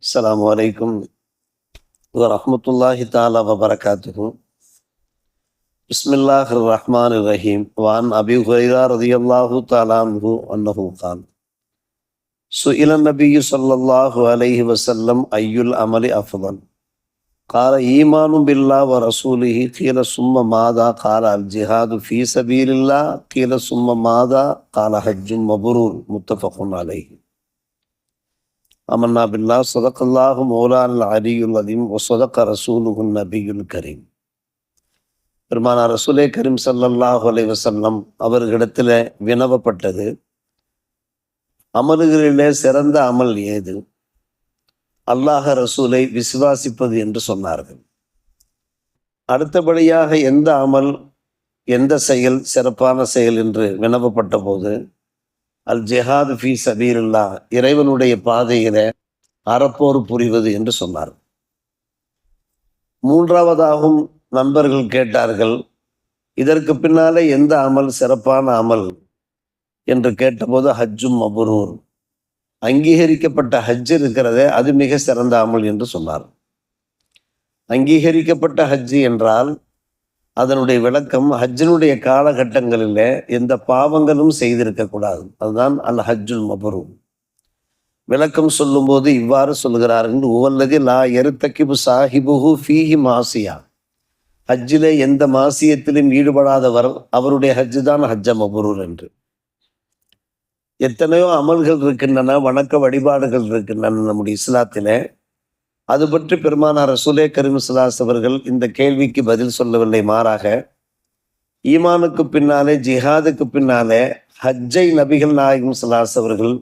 அஸ்ஸலாமு அலைக்கும் வரஹ்மத்துல்லாஹி தஆலா வபரகாத்துஹு. பிஸ்மில்லாஹிர் ரஹ்மானிர் ரஹீம். வஅன் அபீ ஹுரைரா ரலியல்லாஹு தஆலா அன்ஹு அன்னஹு கால் சுஇல நபிய்யு ஸல்லல்லாஹு அலைஹி வஸல்லம் அய்யுல் அமலி அஃதல் قال ஈமானு பில்லாஹ் வ ரசூலிஹி قيل ثم ماذا قال الجهاد في سبيل الله قيل ثم ماذا قال حج مبرور متفق عليه. அமன்னா பில்லா ஸதகல்லாஹு மௌலானல் அலியுல் அலீம் வ ஸதக ரசூலுஹுன் நபியுல் கரீம். பெருமானார் ரசூலே கரீம் ஸல்லல்லாஹு அலைஹி வஸல்லம் அவர்களிடத்தில் வினவப்பட்டது, அமல்களிலே சிறந்த அமல் ஏது? அல்லாஹ் ரசூலை விசுவாசிப்பது என்று சொன்னார்கள். அடுத்தபடியாக எந்த அமல், எந்த செயல் சிறப்பான செயல் என்று வினவப்பட்ட போது அல் ஜிஹாத் ஃபீ சபீலில்லாஹ், இறைவனுடைய பாதையில அறப்போர் புரிவது என்று சொன்னார். மூன்றாவதாகவும் நண்பர்கள் கேட்டார்கள், இதற்கு பின்னாலே எந்த அமல் சிறப்பான அமல் என்று கேட்டபோது ஹஜ்ஜும் மபுரூர், அங்கீகரிக்கப்பட்ட ஹஜ் இருக்கிறதே அது மிக சிறந்த அமல் என்று சொன்னார். அங்கீகரிக்கப்பட்ட ஹஜ் என்றால் அதனுடைய விளக்கம், ஹஜ்ஜினுடைய காலகட்டங்களில் எந்த பாவங்களும் செய்திருக்கக்கூடாது. அதுதான் அல் ஹஜ்ஜுல் மபரூர். விளக்கம் சொல்லும்போது இவ்வாறு சொல்கிறார்கள், உவல்லதி லா எருத்தகிபு சாஹிபுஹு ஃபீஹி மாசியா, ஹஜ்ஜிலே எந்த மாசியத்திலும் ஈடுபடாதவர் அவருடைய ஹஜ்ஜு தான் ஹஜ்ஜ மபரூர் என்று. எத்தனையோ அமல்கள் இருக்கின்றன, வணக்க வழிபாடுகள் இருக்கின்றன நம்முடைய இஸ்லாத்திலே. அது பற்றி பெருமானார் ரசூலே கரீம் ஸல்லல்லாஹு அலைஹி அவர்கள் இந்த கேள்விக்கு பதில் சொல்லவில்லை. மாறாக ஈமானுக்கு பின்னாலே, ஜிஹாதுக்கு பின்னாலே ஹஜ்ஜை நபிகள் நாயகம் ஸல்லல்லாஹு அலைஹி அவர்கள்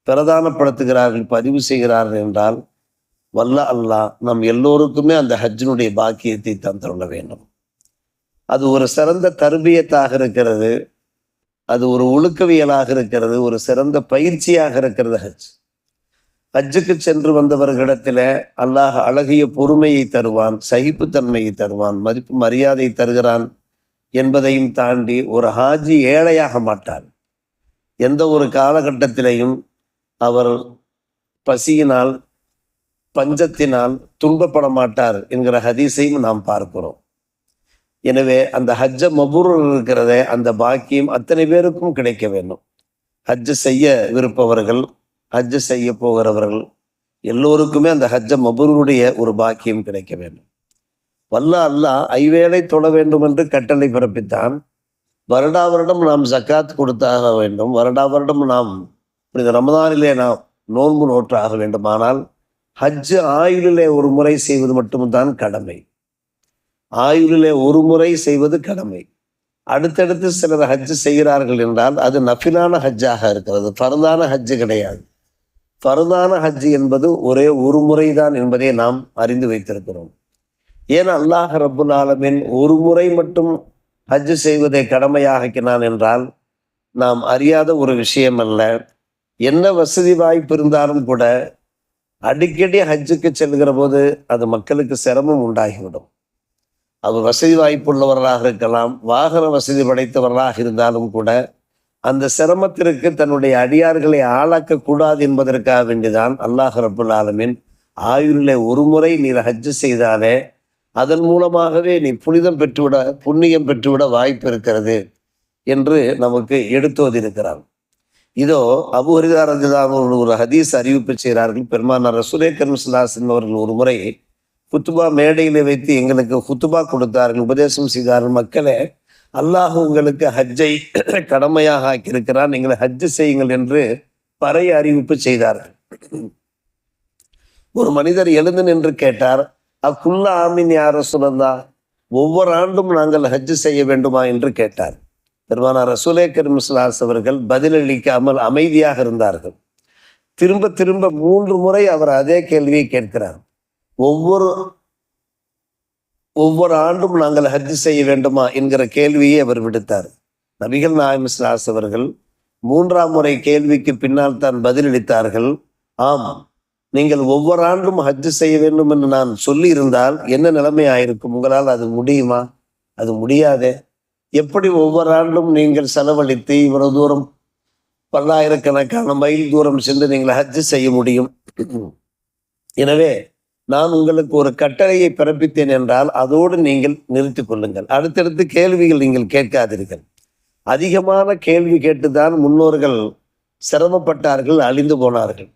பிரதானப்படுத்துகிறார்கள், பதிவு செய்கிறார்கள் என்றால் வல்ல அல்லாஹ் நம் எல்லோருக்குமே அந்த ஹஜ்ஜினுடைய பாக்கியத்தை தந்துள்ள வேண்டும். அது ஒரு சிறந்த தர்பியத்தாக இருக்கிறது, அது ஒரு ஒழுக்கவியலாக இருக்கிறது, ஒரு சிறந்த பயிற்சியாக இருக்கிறது. ஹஜ்ஜுக்கு சென்று வந்தவர்களிடத்தில் அல்லாஹ் அழகிய பொறுமையை தருவான், சகிப்புத்தன்மையை தருவான், மதிப்பு மரியாதை தருகிறான் என்பதையும் தாண்டி ஒரு ஹாஜி ஏழையாக மாட்டார். எந்த ஒரு காலகட்டத்திலையும் அவர் பசியினால், பஞ்சத்தினால் துன்பப்பட மாட்டார் என்கிற ஹதீஸையும் நாம் பார்க்கிறோம். எனவே அந்த ஹஜ்ஜ மபூர் இருக்கிறதே, அந்த பாக்கியம் அத்தனை பேருக்கும் கிடைக்க வேண்டும். ஹஜ்ஜு செய்ய விருப்பவர்கள், ஹஜ்ஜு செய்ய போகிறவர்கள் எல்லோருக்குமே அந்த ஹஜ்ஜ மபூருடைய ஒரு பாக்கியம் கிடைக்க வேண்டும். வல்ல அல்லாஹ் ஐவேளை தொழ வேண்டும் என்று கட்டளை பிறப்பித்தான். வருடா வருடம் நாம் ஜக்காத் கொடுத்தாக வேண்டும். வருடா வருடம் நாம் இந்த ரமதானிலே நாம் நோன்பு நோற்றாக வேண்டும். ஆனால் ஹஜ்ஜு ஆயுளிலே ஒரு முறை செய்வது மட்டும்தான் கடமை. ஆயுளிலே ஒரு முறை செய்வது கடமை. அடுத்தடுத்து சிலர் ஹஜ்ஜு செய்கிறார்கள் என்றால் அது நஃபிலான ஹஜ்ஜாக இருக்கிறது, ஃபர்தான ஹஜ்ஜு கிடையாது. ஃபர்தான ஹஜ்ஜு என்பது ஒரே ஒரு முறைதான் என்பதை நாம் அறிந்து வைத்திருக்கிறோம். ஏன் அல்லாஹ் ரப்புல் ஆலமீன் ஒரு முறை மட்டும் ஹஜ்ஜு செய்வதை கடமையாக்கினான் என்றால் நாம் அறியாத ஒரு விஷயம் அல்ல. என்ன வசதி வாய்ப்பு இருந்தாலும் கூட அடிக்கடி ஹஜ்ஜுக்கு செல்கிற போது அது மக்களுக்கு சிரமம் உண்டாகிவிடும். அவர் வசதி வாய்ப்புள்ளவர்களாக இருக்கலாம், வாகன வசதி படைத்தவர்களாக இருந்தாலும் கூட அந்த சிரமத்திற்கு தன்னுடைய அடியார்களை ஆளாக்கக்கூடாது என்பதற்காக வேண்டிதான் அல்லாஹ் ரப்புல் ஆலமீன் ஆயுளிலே ஒரு முறை நீர் ஹஜ்ஜு செய்தாலே அதன் மூலமாகவே நீ புண்ணியம் பெற்றுவிட வாய்ப்பு இருக்கிறது என்று நமக்கு எடுத்தோதிருக்கிறார். இதோ அபூ ஹுரைரா ரலியல்லாஹு அன்ஹு ஒரு ஹதீஸ் அறிவிப்பு செய்கிறார்கள். பெருமானார் ரசூலே கரீம் ஸல்லல்லாஹு அலைஹி வஸல்லம் அவர்கள் ஒரு முறை குத்துபா மேடையிலே வைத்து எங்களுக்கு குத்துபா கொடுத்தார்கள், உபதேசம் செய்தார்கள். மக்களே, அல்லாஹ் உங்களுக்கு ஹஜ்ஜை கடமையாக ஆக்கியிருக்கிறான், நீங்கள் ஹஜ்ஜு செய்யுங்கள் என்று பறை அறிவிப்பு செய்தார்கள். ஒரு மனிதர் எழுந்து நின்று கேட்டார், அக்குள்ள ஆமீன் யா ரசூலல்லாஹ், ஒவ்வொரு ஆண்டும் நாங்கள் ஹஜ்ஜு செய்ய வேண்டுமா என்று கேட்டார். பெருமானார் ரசூலே கரீம் ஸல்லல்லாஹு அலைஹி அவர்கள் பதிலளிக்காமல் அமைதியாக இருந்தார்கள். திரும்ப திரும்ப 3 முறை அவர் அதே கேள்வியை கேட்கிறார். ஒவ்வொரு ஆண்டும் நாங்கள் ஹஜ்ஜு செய்ய வேண்டுமா என்கிற கேள்வியை அவர் விடுத்தார். நபிகள் நாயகம் ஸல்லல்லாஹு அலைஹி அவர்கள் 3ஆம் முறை கேள்விக்கு பின்னால் தான் பதிலளித்தார்கள், ஆம், நீங்கள் ஒவ்வொரு ஆண்டும் ஹஜ்ஜு செய்ய வேண்டும் என்று நான் சொல்லி இருந்தால் என்ன நிலைமை ஆயிருக்கும்? உங்களால் அது முடியுமா? அது முடியாதே. எப்படி ஒவ்வொரு ஆண்டும் நீங்கள் செலவழித்து இவ்வளவு தூரம் பல்லாயிரக்கணக்கான மைல் தூரம் சென்று நீங்கள் ஹஜ்ஜு செய்ய முடியும்? எனவே நான் உங்களுக்கு ஒரு கட்டளையை பிறப்பித்தேன் என்றால் அதோடு நீங்கள் நிறுத்திக் கொள்ளுங்கள். அடுத்தடுத்து கேள்விகள் நீங்கள் கேட்காதீர்கள். அதிகமான கேள்வி கேட்டுதான் முன்னோர்கள் சிரமப்பட்டார்கள், அழிந்து போனார்கள்.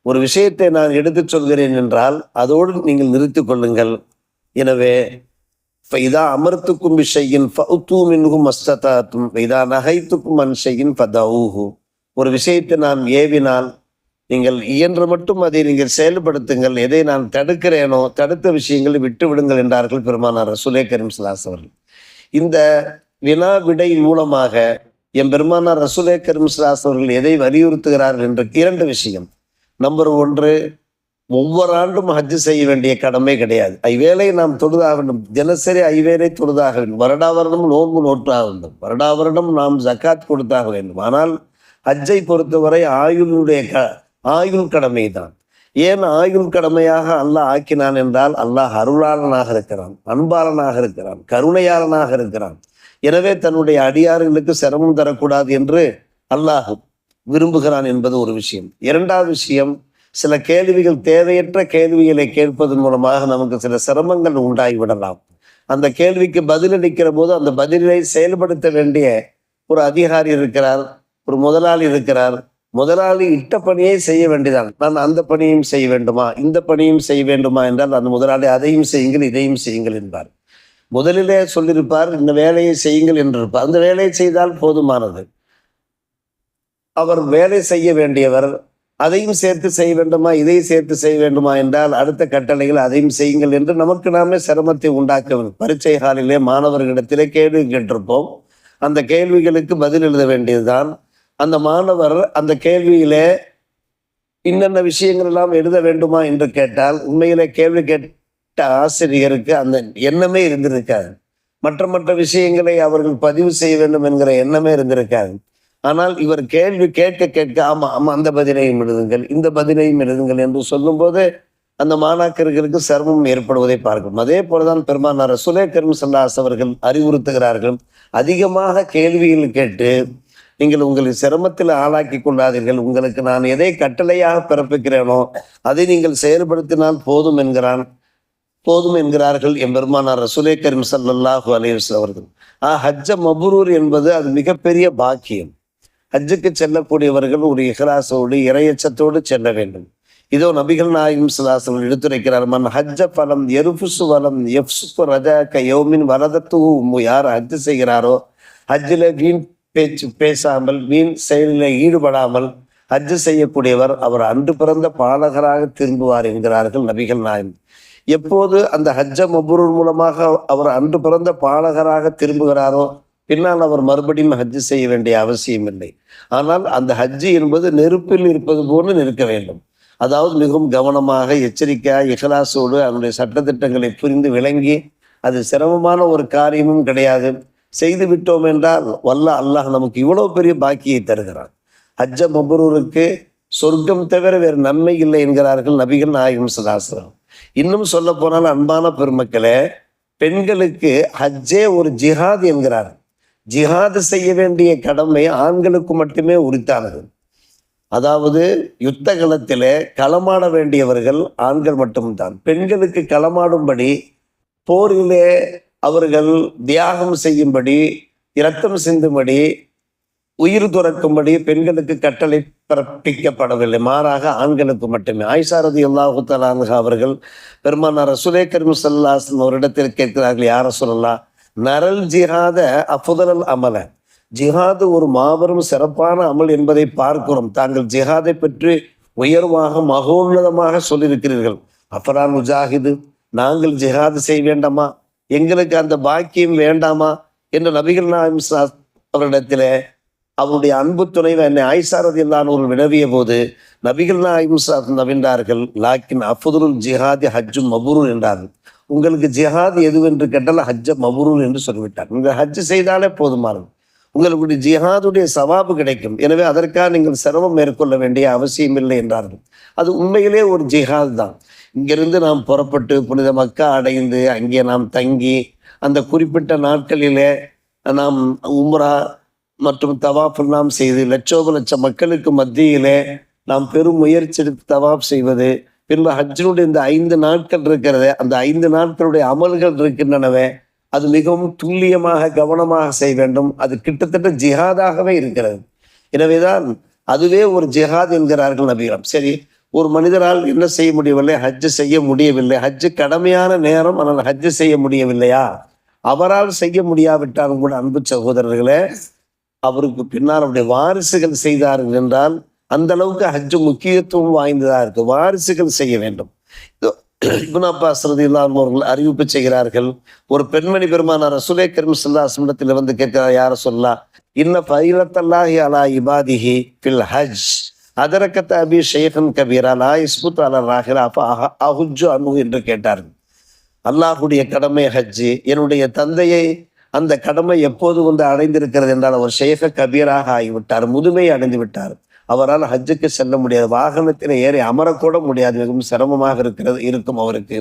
ஒரு விஷயத்தை நான் எடுத்துச் சொல்கிறேன் என்றால் அதோடு நீங்கள் நிறுத்திக் கொள்ளுங்கள். எனவே இதா அமர்த்துக்கும் விஷயின் மஸ்ததாத்தும் இதா நகைத்துக்கும் அன்ஷையின் ஃபதஊஹு. ஒரு விஷயத்தை நான் ஏவினால் நீங்கள் இயன்ற மட்டும் அதை நீங்கள் செயல்படுத்துங்கள். எதை நான் தடுக்கிறேனோ தடுத்த விஷயங்களை விட்டு விடுங்கள் என்றார்கள் பெருமானார் ரசூலே கரீம் ஸல்லல்லாஹு அலைஹி வஸல்லம். இந்த வினா விடை மூலமாக என் பெருமானார் ரசூலே கரீம் ஸல்லல்லாஹு அலைஹி வஸல்லம் எதை வலியுறுத்துகிறார்கள் என்ற 2 விஷயம். நம்பர் 1, ஒவ்வொரு ஆண்டும் ஹஜ்ஜு செய்ய வேண்டிய கடமை கிடையாது. ஐவேளை நாம் தொழுதாக வேண்டும். தினசரி ஐவேளை தொழுதாக வேண்டும். வருடா வருடம் நோன்பு நோற்றாக வேண்டும். வருடா வருடம் நாம் ஜக்காத் கொடுத்தாக வேண்டும். ஆனால் ஹஜ்ஜை பொறுத்தவரை ஆயுள் கடமை தான். ஏன் ஆயுள் கடமையாக அல்லாஹ் ஆக்கினான் என்றால் அல்லாஹ் அருளாளனாக இருக்கிறான், அன்பாளனாக இருக்கிறான், கருணையாளனாக இருக்கிறான். எனவே தன்னுடைய அடியார்களுக்கு சிரமம் தரக்கூடாது என்று அல்லாஹ் விரும்புகிறான் என்பது ஒரு விஷயம். 2வது விஷயம், சில கேள்விகள் தேவையற்ற கேள்விகளை கேட்பதன் மூலமாக நமக்கு சில சிரமங்கள் உண்டாகிவிடலாம். அந்த கேள்விக்கு பதிலளிக்கிற போது அந்த பதிலை செயல்படுத்த வேண்டிய ஒரு அதிகாரி இருக்கிறார், ஒரு முதலாளி இருக்கிறார். முதலாளி இட்ட பணியை செய்ய வேண்டியதான். நான் அந்த பணியும் செய்ய வேண்டுமா, இந்த பணியும் செய்ய வேண்டுமா என்றால் அந்த முதலாளி அதையும் செய்யுங்கள் இதையும் செய்யுங்கள் என்பார். முதலிலே சொல்லியிருப்பார் இந்த வேலையை செய்யுங்கள் என்றிருப்பார். அந்த வேலையை செய்தால் போதுமானது. அவர் வேலை செய்ய வேண்டியவர் அதையும் சேர்த்து செய்ய வேண்டுமா, இதை சேர்த்து செய்ய வேண்டுமா என்றால் அடுத்த கட்டளைகள் அதையும் செய்யுங்கள் என்று நமக்கு நாமே சிரமத்தை உண்டாக்க வேண்டும். பரீட்சை காலிலே மாணவர்களிடத்திலே கேள்வி கேட்டிருப்போம். அந்த கேள்விகளுக்கு பதில் எழுத வேண்டியதுதான். அந்த மாணவர் அந்த கேள்வியிலே இன்னென்ன விஷயங்கள் எல்லாம் எழுத வேண்டுமா என்று கேட்டால் உண்மையிலே கேள்வி கேட்ட ஆசிரியருக்கு அந்த எண்ணமே இருந்திருக்காது. மற்ற விஷயங்களை அவர்கள் பதிவு செய்ய வேண்டும் என்கிற எண்ணமே இருந்திருக்காது. ஆனால் இவர் கேள்வி கேட்க ஆமா அந்த பதிலையும் எழுதுங்கள், இந்த பதிலையும் எழுதுங்கள் என்று சொல்லும்போது அந்த மாணாக்கர்களுக்கு சிரமம் ஏற்படுவதை பார்க்கும். அதே போலதான் பெருமானார் ரசூலே கரீம் ஸல்லல்லாஹு அலைஹி வஸல்லம் அவர்கள் அறிவுறுத்துகிறார்கள், அதிகமாக கேள்விகள் கேட்டு நீங்கள் உங்களை சிரமத்தில் ஆளாக்கி கொள்ளாதீர்கள். உங்களுக்கு நான் எதை கட்டளையாக பிறப்பிக்கிறேனோ அதை நீங்கள் செயல்படுத்தினால் போதும் என்கிறார்கள் என் பெருமானார் ரசூலே கரீம் ஸல்லல்லாஹு அலைஹி வஸல்லம் அவர்கள். ஹஜ்ஜ மப்ரூர் என்பது அது மிகப்பெரிய பாக்கியம். ஹஜ்ஜுக்கு செல்லக்கூடியவர்கள் ஒரு இஹ்லாஸோடு இறையச்சத்தோடு செல்ல வேண்டும். இதோ நபிகள் நாயகம் ஸல்லல்லாஹு அலைஹி வஸல்லம் எடுத்துரைக்கிறார், மன் ஹஜ்ஜ ஃபலம் யர்ஃபுஸு வலம் யஃப்ஸுகு ரஜாக யௌமின் வரதத்துஹு. யார் ஹஜ்ஜு செய்கிறாரோ ஹஜ்ஜில் வீண் பேச்சு பேசாமல் வீண் செயலில் ஈடுபடாமல் ஹஜ்ஜு செய்யக்கூடியவர் அவர் அன்று பிறந்த பாலகராக திரும்புவார் என்கிறார்கள் நபிகள் நாயகம். எப்போது அந்த ஹஜ்ஜ மப்ரூர் மூலமாக அவர் அன்று பிறந்த பாலகராக திரும்புகிறாரோ பின்னால் அவர் மறுபடியும் ஹஜ்ஜு செய்ய வேண்டிய அவசியம் இல்லை. ஆனால் அந்த ஹஜ்ஜு என்பது நெருப்பில் இருப்பது போன்று நிற்க வேண்டும். அதாவது மிகவும் கவனமாக எச்சரிக்கையாக இஹ்லாஸோடு அதனுடைய சட்டத்திட்டங்களை புரிந்து விளங்கி, அது சிரமமான ஒரு காரியமும் கிடையாது. செய்து விட்டோம் என்றால் வல்ல அல்லாஹ் நமக்கு இவ்வளவு பெரிய பாக்கியை தருகிறான். ஹஜ்ஜ மப்ரூருக்கு சொர்க்கம் தவிர வேறு நன்மை இல்லை என்கிறார்கள் நபிகள் நாயகம் ஸல்லல்லாஹு அலைஹி வஸல்லம். இன்னும் சொல்ல போனால் அன்பான பெருமக்களே, பெண்களுக்கு ஹஜ்ஜே ஒரு ஜிஹாத் என்கிறார். ஜிஹாது செய்ய வேண்டிய கடமை ஆண்களுக்கு மட்டுமே உரித்தானது. அதாவது யுத்த களத்திலே களமாட வேண்டியவர்கள் ஆண்கள் மட்டும்தான். பெண்களுக்கு களமாடும்படி, போரிலே அவர்கள் தியாகம் செய்யும்படி, இரத்தம் சிந்தும்படி, உயிர் துறக்கும்படி பெண்களுக்கு கட்டளை பிறப்பிக்கப்படவில்லை. மாறாக ஆண்களுக்கு மட்டுமே. ஆயிஷா ரலியல்லாஹு தஆலா அன்ஹா அவர்கள் பெருமானார் ரசூலே கரீம் ஸல்லல்லாஹு அலைஹி வஸல்லம் அவரிடத்தில் கேட்கிறார்கள், யா ரசூலல்லாஹ், நரல் ஜிஹாத அஃதலல் அமல, ஜிஹாது ஒரு மாபெரும் சிறப்பான அமல் என்பதை பார்க்கிறோம். தாங்கள் ஜிஹாதை பற்றி உயர்வாக மகோன்னதமாக சொல்லியிருக்கிறீர்கள். அஃபரான் முஜாஹிது, நாங்கள் ஜிஹாது செய்ய வேண்டாமா, எங்களுக்கு அந்த பாக்கியம் வேண்டாமா என்று நபிகள் நாயகம் அவரிடத்திலே அவருடைய அன்பு துணைவர் என்னை ஆயிஷா ரலியல்லாஹு அன்ஹா வினவிய போது நபிகள் நாயகம் நவின்றார்கள், லாக்கின் அஃதலுல் ஜிஹாதி ஹஜ்ஜு மப்ரூர் என்றார்கள். உங்களுக்கு ஜிஹாத் எதுவென்று கேட்டால் ஹஜ்ஜ மப்ரூர் என்று சொல்லிவிட்டார். நீங்கள் ஹஜ்ஜு செய்தாலே போதுமானது, உங்களுக்கு ஜிஹாதுடைய சவாபு கிடைக்கும். எனவே அதற்காக நீங்கள் சிரமம் மேற்கொள்ள வேண்டிய அவசியம் இல்லை என்றார்கள். அது உண்மையிலே ஒரு ஜிஹாத் தான். இங்கிருந்து நாம் புறப்பட்டு புனித மக்கா அடைந்து அங்கே நாம் தங்கி அந்த குறிப்பிட்ட நாட்களிலே நாம் உம்ரா மற்றும் தவாஃப் எல்லாம் செய்து லட்சோப லட்சம் மக்களுக்கு மத்தியிலே நாம் பெரும் முயற்சி எடுத்து தவாஃப் செய்வது, பின்பு ஹஜ்ஜினுடைய இந்த 5 நாட்கள் இருக்கிறதே, அந்த 5 நாட்களுடைய அமல்கள் இருக்கின்றனவே, அது மிகவும் துல்லியமாக கவனமாக செய்ய வேண்டும். அது கிட்டத்தட்ட ஜிஹாதாகவே இருக்கிறது. எனவேதான் அதுவே ஒரு ஜிஹாத் என்கிறார்கள் நபிகள். சரி, ஒரு மனிதரால் என்ன செய்ய முடியவில்லை? ஹஜ்ஜு செய்ய முடியவில்லை. ஹஜ்ஜு கடமையான நேரம், ஆனால் ஹஜ்ஜு செய்ய முடியவில்லையா? அவரால் செய்ய முடியாவிட்டாலும் கூட அன்பு சகோதரர்களே, அவருக்கு பின்னால் அவருடைய வாரிசுகள் செய்தார்கள் என்றால் அந்த அளவுக்கு ஹஜ்ஜு முக்கியத்துவம் வாய்ந்ததா இருக்கு. வாரிசுகள் செய்ய வேண்டும். இப்னு அப்பாஸ் ரலியல்லாஹு அன்ஹு அவர்கள் அறிவிப்பு செய்கிறார்கள். ஒரு பெண்மணி பெருமானார் ரசூலே கரீம் ஸல்லல்லாஹு அலைஹி வஸல்லம் வந்து கேட்கிறார், யா ரசூலல்லாஹ், இன்ன ஃபரீலத்தல்லாஹி அலா இபாதிஹி ஃபில் ஹஜ் அதரக்கத் அபி ஷைഖன் கபீரா லா யஸ்புத் அலா ராஹிலா அஹுஜ்ஜு அன்ஹு என்று கேட்டார்கள். அல்லாஹுடைய கடமை ஹஜ்ஜு. என்னுடைய தந்தையை அந்த கடமை எப்போது வந்து அடைந்திருக்கிறது என்றால் அவர் ஷேக கபீராக ஆகிவிட்டார், முதுமை அடைந்து விட்டார். அவரால் ஹஜ்ஜுக்கு செல்ல முடியாது, வாகனத்தில் ஏறி அமரக்கூட முடியாது, மிகவும் சிரமமாக இருக்கும் அவருக்கு.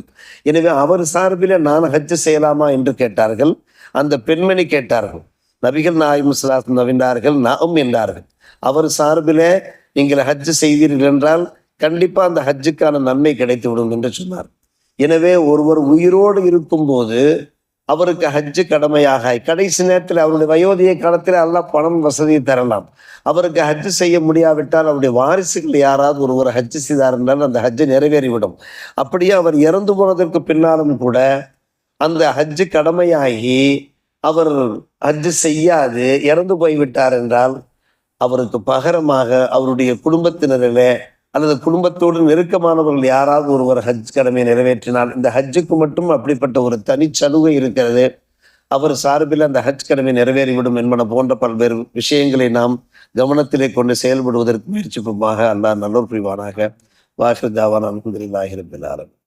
எனவே அவர் சார்பில் நான் ஹஜ்ஜு செய்யலாமா என்று கேட்டார்கள். அந்த பெண்மணி கேட்டார்கள். நபிகள் நாயகம் ஸல்லல்லாஹு அலைஹி வஸல்லம் நவிந்தார்கள், நஅம் என்றார்கள். அவர் சார்பிலே நீங்கள் ஹஜ்ஜு செய்தீர்கள் என்றால் கண்டிப்பா அந்த ஹஜ்ஜுக்கான நன்மை கிடைத்து விடும் என்று சொன்னார். எனவே ஒருவர் உயிரோடு இருக்கும்போது அவருக்கு ஹஜ்ஜு கடமையாக, கடைசி நேரத்தில் அவருடைய வயோதிக காலத்தில் அல்லாஹ் பணம் வசதியை தரலாம். அவருக்கு ஹஜ்ஜு செய்ய முடியாவிட்டால் அவருடைய வாரிசுகள் யாராவது ஒருவர் ஹஜ்ஜு செய்தார் என்றால் அந்த ஹஜ்ஜு நிறைவேறிவிடும். அப்படியே அவர் இறந்து போனதற்கு பின்னாலும் கூட அந்த ஹஜ்ஜு கடமையாகி அவர் ஹஜ்ஜு செய்யாது இறந்து போய்விட்டார் என்றால் அவருக்கு பகரமாக அவருடைய குடும்பத்தினரிலே அல்லது குடும்பத்தோடு நெருக்கமானவர்கள் யாராவது ஒருவர் ஹஜ் கடமையை நிறைவேற்றினால், இந்த ஹஜ்ஜுக்கு மட்டும் அப்படிப்பட்ட ஒரு தனிச்சலுகை இருக்கிறது. அவர் சார்பில் அந்த ஹஜ் கடமை நிறைவேறிவிடும் என்பன போன்ற பல்வேறு விஷயங்களை நாம் கவனத்திலே கொண்டு செயல்படுவதற்கு முயற்சிப்போமாக. அல்லாஹ் நல்லோர் புரிவானாக. வாஹிர் தாவானா அல்ஹம்துலில்லாஹி ரப்பில் ஆலமீன்.